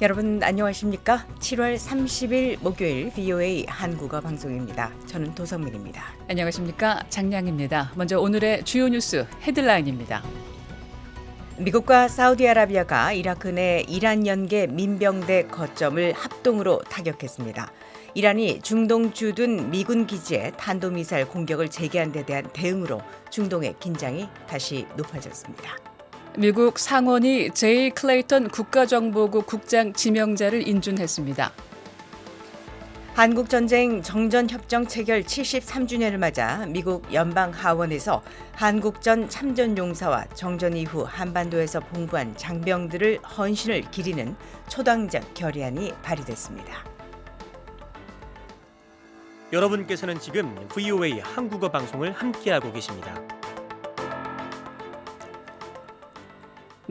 여러분 안녕하십니까? 7월 30일 목요일 VOA 한국어 방송입니다. 저는 도성민입니다. 안녕하십니까? 장량입니다. 먼저 오늘의 주요 뉴스 헤드라인입니다. 미국과 사우디아라비아가 이라크 내 이란 연계 민병대 거점을 합동으로 타격했습니다. 이란이 중동 주둔 미군 기지에 탄도미사일 공격을 재개한 데 대한 대응으로 중동의 긴장이 다시 높아졌습니다. 미국 상원이 제이 클레이턴 국가정보국 국장 지명자를 인준했습니다. 한국전쟁 정전협정 체결 73주년을 맞아 미국 연방하원에서 한국전 참전용사와 정전 이후 한반도에서 봉부한 장병들을 헌신을 기리는 초당적 결의안이 발의됐습니다. 여러분께서는 지금 VOA 한국어 방송을 함께하고 계십니다.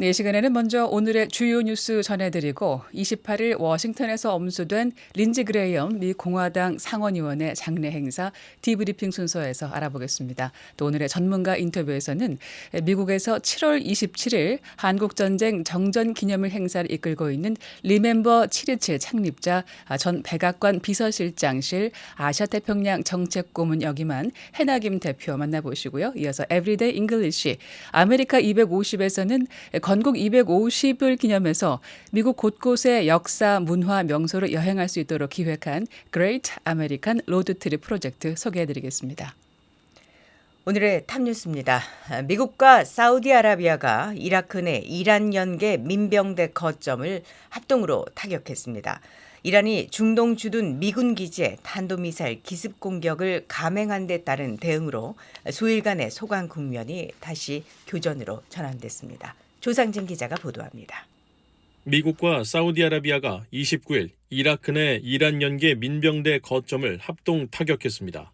네, 이 시간에는 먼저 오늘의 주요 뉴스 전해드리고 28일 워싱턴에서 엄수된 린지 그레이엄 미 공화당 상원의원의 장례 행사 디브리핑 순서에서 알아보겠습니다. 또 오늘의 전문가 인터뷰에서는 미국에서 7월 27일 한국전쟁 정전기념일 행사를 이끌고 있는 리멤버 727 창립자 전 백악관 비서실장실 아시아태평양 정책고문 역임한 해나김 대표 만나보시고요. 이어서 에브리데이 잉글리시 아메리카 250에서는 건국 250을 기념해서 미국 곳곳의 역사, 문화, 명소를 여행할 수 있도록 기획한 Great American Road Trip 프로젝트 소개해드리겠습니다. 오늘의 탑뉴스입니다. 미국과 사우디아라비아가 이라크 내 이란 연계 민병대 거점을 합동으로 타격했습니다. 이란이 중동 주둔 미군 기지에 탄도미사일 기습 공격을 감행한 데 따른 대응으로 수일간의 소강 국면이 다시 교전으로 전환됐습니다. 조상진 기자가 보도합니다. 미국과 사우디아라비아가 29일 이라크 내 이란 연계 민병대 거점을 합동 타격했습니다.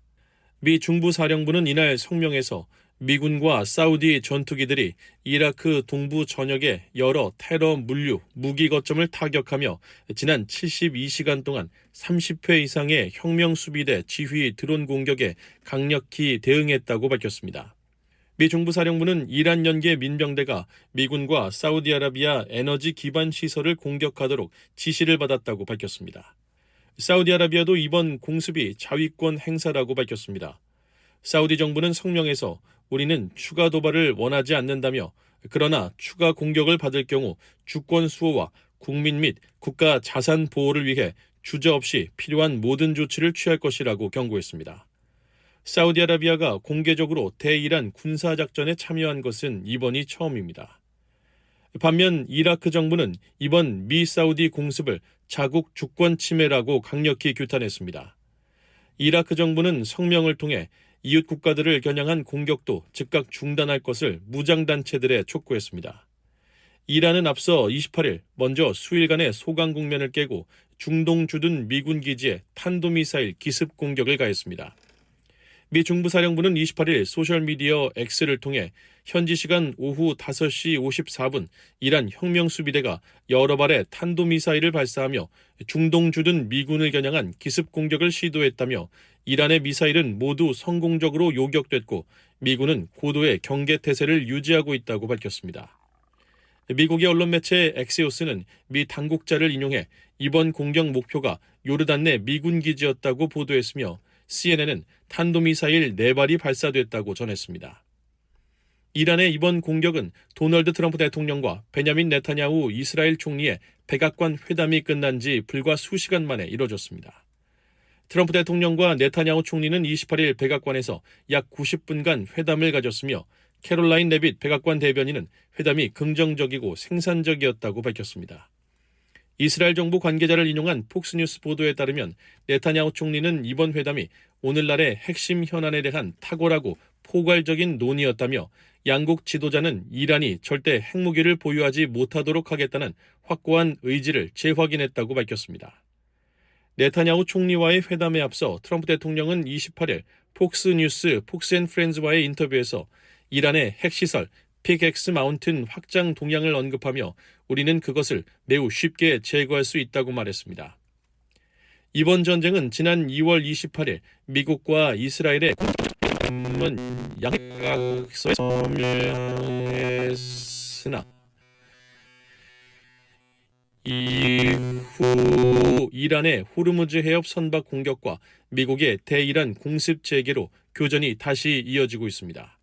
미 중부사령부는 이날 성명에서 미군과 사우디 전투기들이 이라크 동부 전역의 여러 테러 물류, 무기 거점을 타격하며 지난 72시간 동안 30회 이상의 혁명수비대 지휘 드론 공격에 강력히 대응했다고 밝혔습니다. 미 중부사령부는 이란 연계 민병대가 미군과 사우디아라비아 에너지 기반 시설을 공격하도록 지시를 받았다고 밝혔습니다. 사우디아라비아도 이번 공습이 자위권 행사라고 밝혔습니다. 사우디 정부는 성명에서 우리는 추가 도발을 원하지 않는다며 그러나 추가 공격을 받을 경우 주권 수호와 국민 및 국가 자산 보호를 위해 주저없이 필요한 모든 조치를 취할 것이라고 경고했습니다. 사우디아라비아가 공개적으로 대이란 군사작전에 참여한 것은 이번이 처음입니다. 반면 이라크 정부는 이번 미 사우디 공습을 자국 주권 침해라고 강력히 규탄했습니다. 이라크 정부는 성명을 통해 이웃 국가들을 겨냥한 공격도 즉각 중단할 것을 무장단체들에 촉구했습니다. 이란은 앞서 28일 먼저 수일간의 소강 국면을 깨고 중동 주둔 미군 기지에 탄도미사일 기습 공격을 가했습니다. 미 중부사령부는 28일 소셜미디어 X를 통해 현지 시간 오후 5시 54분 이란 혁명수비대가 여러 발의 탄도미사일을 발사하며 중동 주둔 미군을 겨냥한 기습 공격을 시도했다며 이란의 미사일은 모두 성공적으로 요격됐고 미군은 고도의 경계태세를 유지하고 있다고 밝혔습니다. 미국의 언론 매체 엑시오스는 미 당국자를 인용해 이번 공격 목표가 요르단 내 미군 기지였다고 보도했으며 CNN은 탄도미사일 4발이 발사됐다고 전했습니다. 이란의 이번 공격은 도널드 트럼프 대통령과 베냐민 네타냐후 이스라엘 총리의 백악관 회담이 끝난 지 불과 수시간 만에 이뤄졌습니다. 트럼프 대통령과 네타냐후 총리는 28일 백악관에서 약 90분간 회담을 가졌으며 캐롤라인 레빗 백악관 대변인은 회담이 긍정적이고 생산적이었다고 밝혔습니다. 이스라엘 정부 관계자를 인용한 폭스뉴스 보도에 따르면 네타냐후 총리는 이번 회담이 오늘날의 핵심 현안에 대한 탁월하고 포괄적인 논의였다며 양국 지도자는 이란이 절대 핵무기를 보유하지 못하도록 하겠다는 확고한 의지를 재확인했다고 밝혔습니다. 네타냐후 총리와의 회담에 앞서 트럼프 대통령은 28일 폭스뉴스 폭스앤프렌즈와의 인터뷰에서 이란의 핵시설 픽엑스 마운틴 확장 동향을 언급하며 우리는 그것을 매우 쉽게 제거할 수 있다고 말했습니다. 이번 전쟁은 지난 2월 28일 미국과 이스라엘의 양각서에 서명했으나 이후 이란의 호르무즈 해협 선박 공격과 미국의 대이란 공습 재개로 교전이 다시 이어지고 있습니다.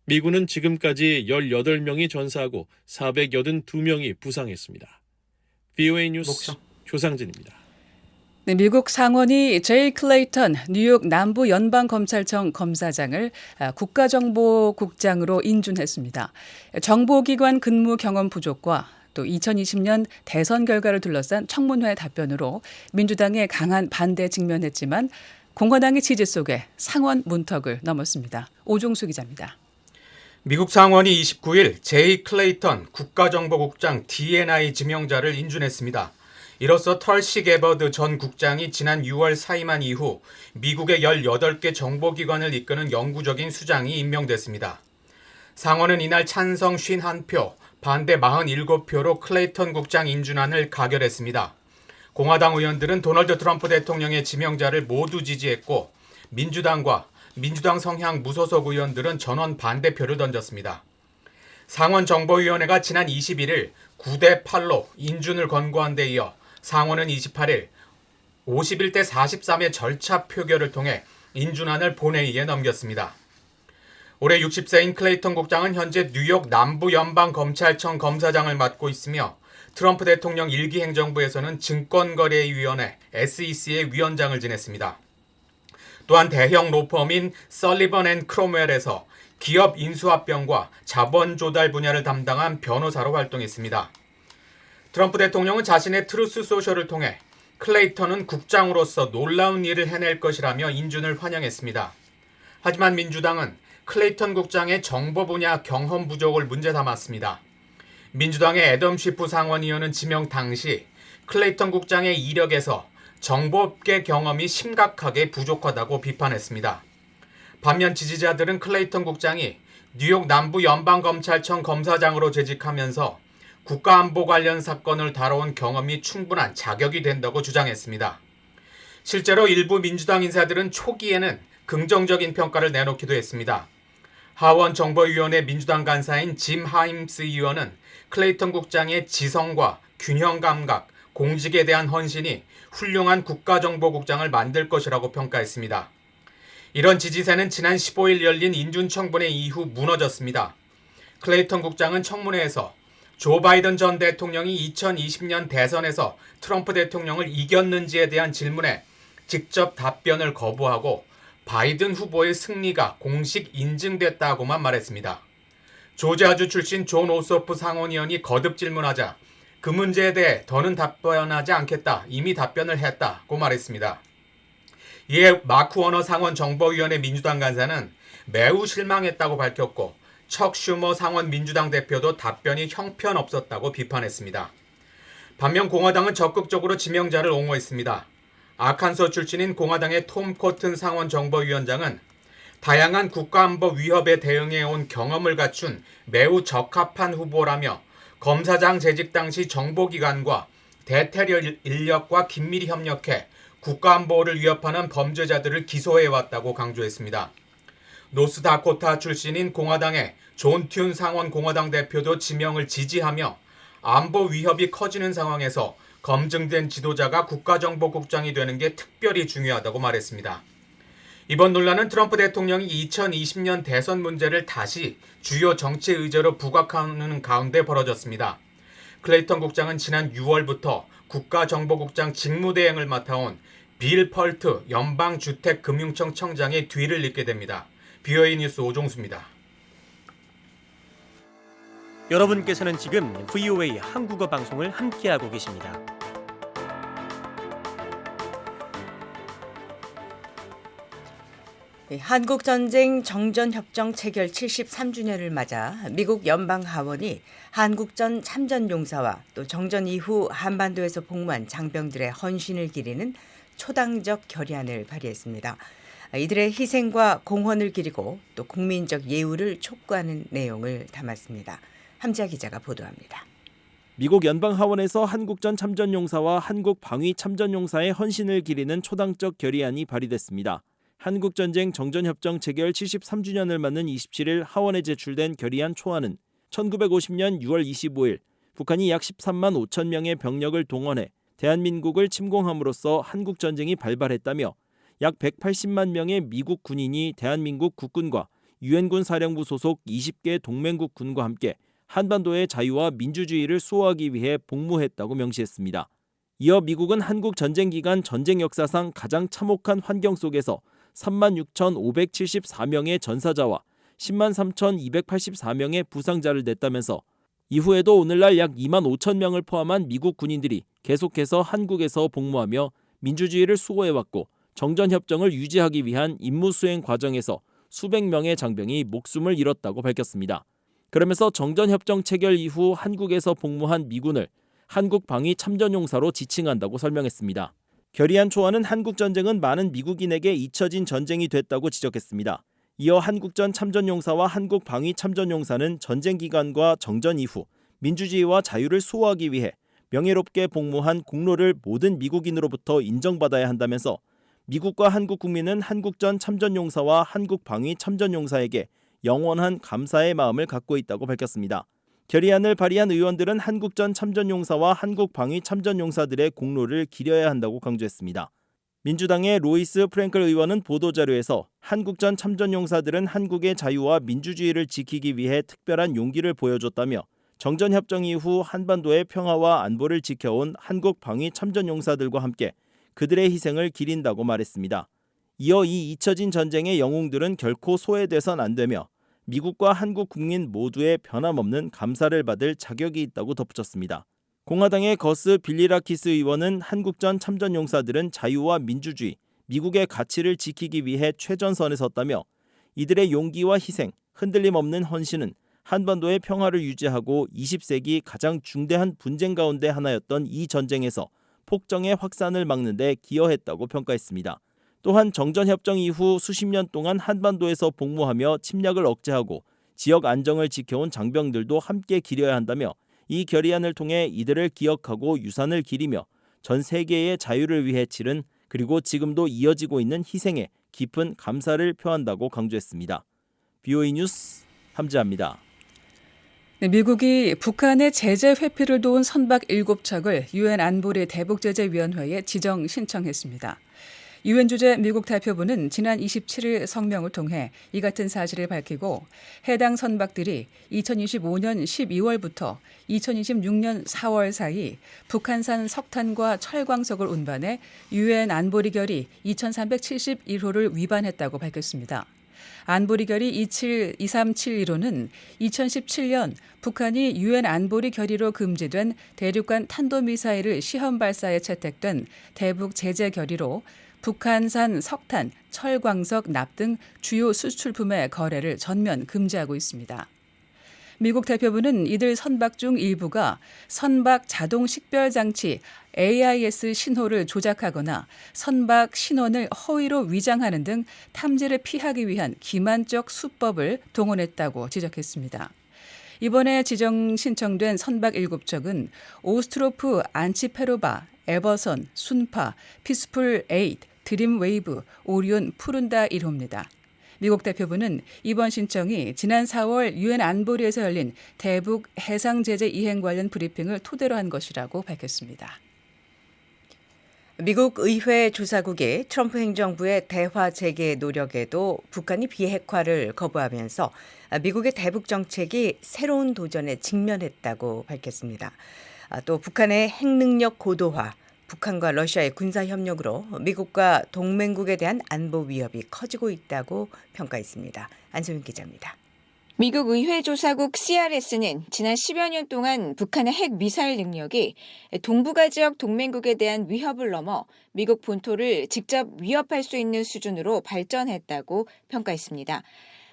미군은 지금까지 18명이 전사하고 482명이 부상했습니다. VOA 뉴스 조상진입니다. 네, 미국 상원이 제이 클레이턴 뉴욕 남부 연방검찰청 검사장을 국가정보국장으로 인준했습니다. 정보기관 근무 경험 부족과 또 2020년 대선 결과를 둘러싼 청문회 답변으로 민주당의 강한 반대에 직면했지만 공화당의 지지 속에 상원 문턱을 넘었습니다. 오종수 기자입니다. 미국 상원이 29일 제이 클레이턴 국가정보국장 D&I 지명자를 인준했습니다. 이로써 털시 게버드 전 국장이 지난 6월 사임한 이후 미국의 18개 정보기관을 이끄는 영구적인 수장이 임명됐습니다. 상원은 이날 찬성 51표, 반대 47표로 클레이턴 국장 인준안을 가결했습니다. 공화당 의원들은 도널드 트럼프 대통령의 지명자를 모두 지지했고 민주당 성향 무소속 의원들은 전원 반대표를 던졌습니다. 상원정보위원회가 지난 21일 9대 8로 인준을 권고한 데 이어 상원은 28일 51대 43의 절차 표결을 통해 인준안을 본회의에 넘겼습니다. 올해 60세인 클레이턴 국장은 현재 뉴욕 남부연방검찰청 검사장을 맡고 있으며 트럼프 대통령 1기 행정부에서는 증권거래위원회 SEC의 위원장을 지냈습니다. 또한 대형 로펌인 설리번 앤 크롬웰에서 기업 인수합병과 자본 조달 분야를 담당한 변호사로 활동했습니다. 트럼프 대통령은 자신의 트루스 소셜을 통해 클레이턴은 국장으로서 놀라운 일을 해낼 것이라며 인준을 환영했습니다. 하지만 민주당은 클레이턴 국장의 정보 분야 경험 부족을 문제 삼았습니다. 민주당의 애덤 쉬프 상원의원은 지명 당시 클레이턴 국장의 이력에서 정보업계 경험이 심각하게 부족하다고 비판했습니다. 반면 지지자들은 클레이턴 국장이 뉴욕 남부연방검찰청 검사장으로 재직하면서 국가안보 관련 사건을 다뤄온 경험이 충분한 자격이 된다고 주장했습니다. 실제로 일부 민주당 인사들은 초기에는 긍정적인 평가를 내놓기도 했습니다. 하원 정보위원회 민주당 간사인 짐 하임스 의원은 클레이턴 국장의 지성과 균형 감각, 공직에 대한 헌신이 훌륭한 국가정보국장을 만들 것이라고 평가했습니다. 이런 지지세는 지난 15일 열린 인준청문회 이후 무너졌습니다. 클레이턴 국장은 청문회에서 조 바이든 전 대통령이 2020년 대선에서 트럼프 대통령을 이겼는지에 대한 질문에 직접 답변을 거부하고 바이든 후보의 승리가 공식 인증됐다고만 말했습니다. 조지아주 출신 존 오소프 상원의원이 거듭 질문하자 그 문제에 대해 더는 답변하지 않겠다, 이미 답변을 했다고 말했습니다. 이에 마크 워너 상원 정보위원회 민주당 간사는 매우 실망했다고 밝혔고 척 슈머 상원 민주당 대표도 답변이 형편없었다고 비판했습니다. 반면 공화당은 적극적으로 지명자를 옹호했습니다. 아칸소 출신인 공화당의 톰 코튼 상원 정보위원장은 다양한 국가안보 위협에 대응해온 경험을 갖춘 매우 적합한 후보라며 검사장 재직 당시 정보기관과 대테러 인력과 긴밀히 협력해 국가안보를 위협하는 범죄자들을 기소해왔다고 강조했습니다. 노스다코타 출신인 공화당의 존 튠 상원 공화당 대표도 지명을 지지하며 안보 위협이 커지는 상황에서 검증된 지도자가 국가정보국장이 되는 게 특별히 중요하다고 말했습니다. 이번 논란은 트럼프 대통령이 2020년 대선 문제를 다시 주요 정치 의제로 부각하는 가운데 벌어졌습니다. 클레이턴 국장은 지난 6월부터 국가정보국장 직무대행을 맡아온 빌 펄트 연방주택금융청 청장의 뒤를 잇게 됩니다. VOA 뉴스 오종수입니다. 여러분께서는 지금 VOA 한국어 방송을 함께하고 계십니다. 한국전쟁 정전협정 체결 73주년을 맞아 미국 연방하원이 한국전 참전용사와 또 정전 이후 한반도에서 복무한 장병들의 헌신을 기리는 초당적 결의안을 발의했습니다. 이들의 희생과 공헌을 기리고 또 국민적 예우를 촉구하는 내용을 담았습니다. 함지아 기자가 보도합니다. 미국 연방하원에서 한국전 참전용사와 한국 방위 참전용사의 헌신을 기리는 초당적 결의안이 발의됐습니다. 한국전쟁 정전협정 체결 73주년을 맞는 27일 하원에 제출된 결의안 초안은 1950년 6월 25일 북한이 약 13만 5천 명의 병력을 동원해 대한민국을 침공함으로써 한국전쟁이 발발했다며 약 180만 명의 미국 군인이 대한민국 국군과 유엔군 사령부 소속 20개 동맹국 군과 함께 한반도의 자유와 민주주의를 수호하기 위해 복무했다고 명시했습니다. 이어 미국은 한국 전쟁 기간 전쟁 역사상 가장 참혹한 환경 속에서 36,574명의 전사자와 10만 3,284명의 부상자를 냈다면서 이후에도 오늘날 약 2만 5천 명을 포함한 미국 군인들이 계속해서 한국에서 복무하며 민주주의를 수호해왔고 정전협정을 유지하기 위한 임무 수행 과정에서 수백 명의 장병이 목숨을 잃었다고 밝혔습니다. 그러면서 정전협정 체결 이후 한국에서 복무한 미군을 한국방위 참전용사로 지칭한다고 설명했습니다. 결의안 초안은 한국전쟁은 많은 미국인에게 잊혀진 전쟁이 됐다고 지적했습니다. 이어 한국전 참전용사와 한국방위 참전용사는 전쟁 기간과 정전 이후 민주주의와 자유를 수호하기 위해 명예롭게 복무한 공로를 모든 미국인으로부터 인정받아야 한다면서 미국과 한국 국민은 한국전 참전용사와 한국방위 참전용사에게 영원한 감사의 마음을 갖고 있다고 밝혔습니다. 결의안을 발의한 의원들은 한국전 참전용사와 한국방위 참전용사들의 공로를 기려야 한다고 강조했습니다. 민주당의 로이스 프랭클 의원은 보도자료에서 한국전 참전용사들은 한국의 자유와 민주주의를 지키기 위해 특별한 용기를 보여줬다며 정전협정 이후 한반도의 평화와 안보를 지켜온 한국방위 참전용사들과 함께 그들의 희생을 기린다고 말했습니다. 이어 이 잊혀진 전쟁의 영웅들은 결코 소외돼선 안 되며 미국과 한국 국민 모두의 변함없는 감사를 받을 자격이 있다고 덧붙였습니다. 공화당의 거스 빌리라키스 의원은 한국전 참전용사들은 자유와 민주주의, 미국의 가치를 지키기 위해 최전선에 섰다며 이들의 용기와 희생, 흔들림 없는 헌신은 한반도의 평화를 유지하고 20세기 가장 중대한 분쟁 가운데 하나였던 이 전쟁에서 폭정의 확산을 막는 데 기여했다고 평가했습니다. 또한 정전협정 이후 수십 년 동안 한반도에서 복무하며 침략을 억제하고 지역 안정을 지켜온 장병들도 함께 기려야 한다며 이 결의안을 통해 이들을 기억하고 유산을 기리며 전 세계의 자유를 위해 치른 그리고 지금도 이어지고 있는 희생에 깊은 감사를 표한다고 강조했습니다. BOE 뉴스 함지아입니다. 네, 미국이 북한의 제재 회피를 도운 선박 7척을 유엔 안보리 대북제재위원회에 지정 신청했습니다. 유엔 주재 미국 대표부는 지난 27일 성명을 통해 이 같은 사실을 밝히고 해당 선박들이 2025년 12월부터 2026년 4월 사이 북한산 석탄과 철광석을 운반해 유엔 안보리 결의 2371호를 위반했다고 밝혔습니다. 안보리 결의 23715는 2017년 북한이 유엔 안보리 결의로 금지된 대륙간 탄도미사일을 시험 발사에 채택된 대북 제재 결의로 북한산 석탄, 철광석, 납 등 주요 수출품의 거래를 전면 금지하고 있습니다. 미국 대표부는 이들 선박 중 일부가 선박 자동 식별 장치 AIS 신호를 조작하거나 선박 신원을 허위로 위장하는 등 탐지를 피하기 위한 기만적 수법을 동원했다고 지적했습니다. 이번에 지정 신청된 선박 7척은 오스트로프 안치페로바, 에버선, 순파, 피스풀 8, 드림 웨이브, 오리온 푸른다 1호입니다. 미국 대표부는 이번 신청이 지난 4월 유엔 안보리에서 열린 대북 해상 제재 이행 관련 브리핑을 토대로 한 것이라고 밝혔습니다. 미국 의회 조사국이 트럼프 행정부의 대화 재개 노력에도 북한이 비핵화를 거부하면서 미국의 대북 정책이 새로운 도전에 직면했다고 밝혔습니다. 또 북한의 핵능력 고도화, 북한과 러시아의 군사협력으로 미국과 동맹국에 대한 안보 위협이 커지고 있다고 평가했습니다. 안소윤 기자입니다. 미국 의회조사국 CRS는 지난 10여 년 동안 북한의 핵 미사일 능력이 동북아 지역 동맹국에 대한 위협을 넘어 미국 본토를 직접 위협할 수 있는 수준으로 발전했다고 평가했습니다.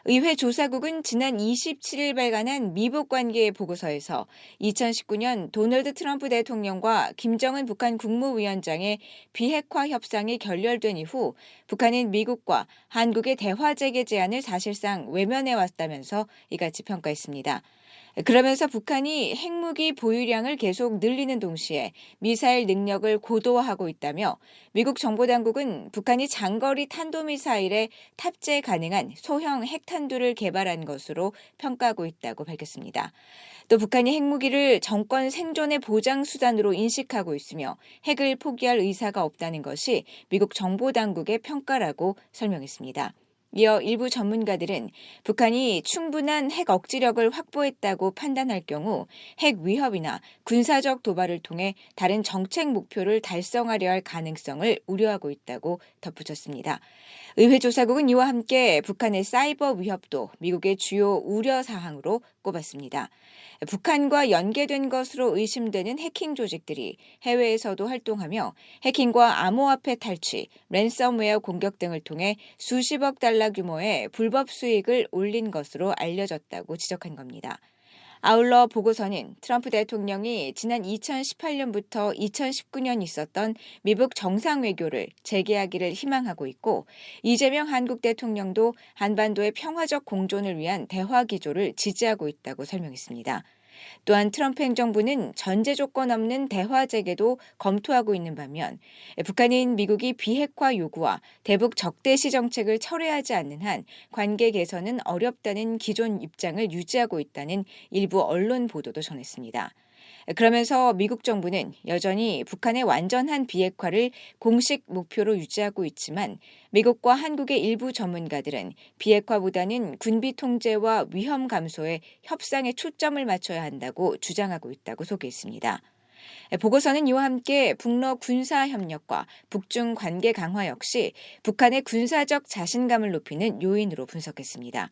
의회 조사국은 지난 27일 발간한 미북 관계 보고서에서 2019년 도널드 트럼프 대통령과 김정은 북한 국무위원장의 비핵화 협상이 결렬된 이후 북한은 미국과 한국의 대화 재개 제안을 사실상 외면해 왔다면서 이같이 평가했습니다. 그러면서 북한이 핵무기 보유량을 계속 늘리는 동시에 미사일 능력을 고도화하고 있다며 미국 정보당국은 북한이 장거리 탄도미사일에 탑재 가능한 소형 핵탄두를 개발한 것으로 평가하고 있다고 밝혔습니다. 또 북한이 핵무기를 정권 생존의 보장 수단으로 인식하고 있으며 핵을 포기할 의사가 없다는 것이 미국 정보당국의 평가라고 설명했습니다. 이어 일부 전문가들은 북한이 충분한 핵 억지력을 확보했다고 판단할 경우 핵 위협이나 군사적 도발을 통해 다른 정책 목표를 달성하려 할 가능성을 우려하고 있다고 덧붙였습니다. 의회 조사국은 이와 함께 북한의 사이버 위협도 미국의 주요 우려 사항으로 꼽았습니다. 북한과 연계된 것으로 의심되는 해킹 조직들이 해외에서도 활동하며 해킹과 암호화폐 탈취, 랜섬웨어 공격 등을 통해 수십억 달러 규모의 불법 수익을 올린 것으로 알려졌다고 지적한 겁니다. 아울러 보고서는 트럼프 대통령이 지난 2018년부터 2019년 있었던 미북 정상외교를 재개하기를 희망하고 있고 이재명 한국 대통령도 한반도의 평화적 공존을 위한 대화 기조를 지지하고 있다고 설명했습니다. 또한 트럼프 행정부는 전제 조건 없는 대화 재개도 검토하고 있는 반면 북한인 미국이 비핵화 요구와 대북 적대시 정책을 철회하지 않는 한 관계 개선은 어렵다는 기존 입장을 유지하고 있다는 일부 언론 보도도 전했습니다. 그러면서 미국 정부는 여전히 북한의 완전한 비핵화를 공식 목표로 유지하고 있지만 미국과 한국의 일부 전문가들은 비핵화보다는 군비 통제와 위험 감소에 협상에 초점을 맞춰야 한다고 주장하고 있다고 소개했습니다. 보고서는 이와 함께 북러 군사 협력과 북중 관계 강화 역시 북한의 군사적 자신감을 높이는 요인으로 분석했습니다.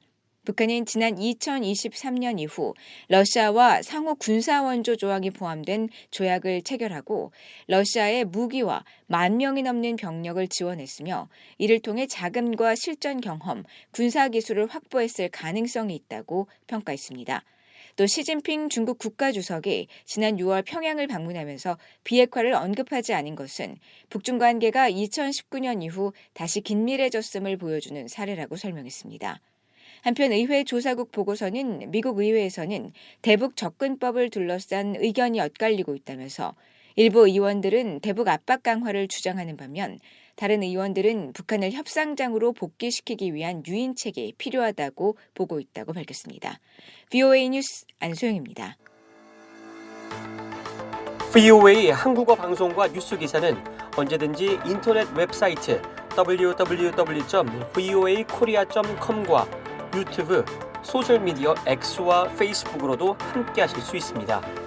북한은 지난 2023년 이후 러시아와 상호 군사 원조 조항이 포함된 조약을 체결하고 러시아의 무기와 10,000명이 넘는 병력을 지원했으며 이를 통해 자금과 실전 경험, 군사 기술을 확보했을 가능성이 있다고 평가했습니다. 또 시진핑 중국 국가주석이 지난 6월 평양을 방문하면서 비핵화를 언급하지 않은 것은 북중 관계가 2019년 이후 다시 긴밀해졌음을 보여주는 사례라고 설명했습니다. 한편 의회 조사국 보고서는 미국 의회에서는 대북 접근법을 둘러싼 의견이 엇갈리고 있다면서 일부 의원들은 대북 압박 강화를 주장하는 반면 다른 의원들은 북한을 협상장으로 복귀시키기 위한 유인책이 필요하다고 보고 있다고 밝혔습니다. VOA 뉴스 안소영입니다. VOA 한국어 방송과 뉴스 기사는 언제든지 인터넷 웹사이트 www.voakorea.com과 유튜브, 소셜미디어 X와 페이스북으로도 함께하실 수 있습니다.